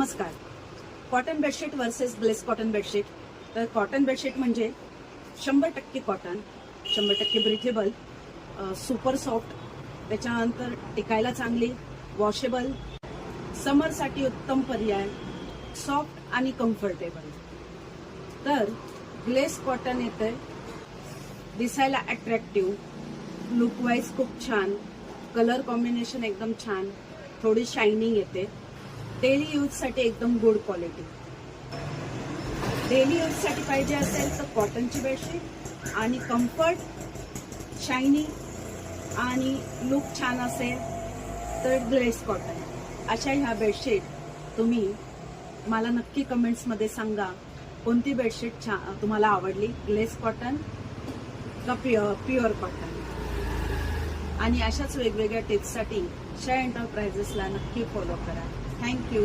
नमस्कार. Cotton bedsheet versus glace cotton bedsheet. तर cotton bedsheet म्हणजे 100% कॉटन, 100% ब्रिथेबल, सुपर सॉफ्ट, त्याच्यानंतर टिकायला चांगली, वॉशेबल, समरसाठी उत्तम पर्याय, सॉफ्ट आणि कम्फर्टेबल. तर ग्लेस कॉटन येते, दिसायला अट्रॅक्टिव्ह, लुकवाईज खूप छान, कलर कॉम्बिनेशन एकदम छान, थोडी शायनिंग येते, डेली यूजसाठी एकदम गुड क्वालिटी. डेली यूजसाठी पाहिजे असेल तर कॉटनची बेडशीट आणि कम्फर्ट, शायनिंग आणि लुक छान असेल तर ग्लेस कॉटन. अशा ह्या बेडशीट तुम्ही मला नक्की कमेंट्समध्ये सांगा कोणती बेडशीट तुम्हाला आवडली, ग्लेस कॉटन का प्युअर कॉटन. आणि अशाच वेगवेगळ्या टिप्ससाठी शा एंटरप्राइजेसला नक्की फॉलो करा. थँक्यू.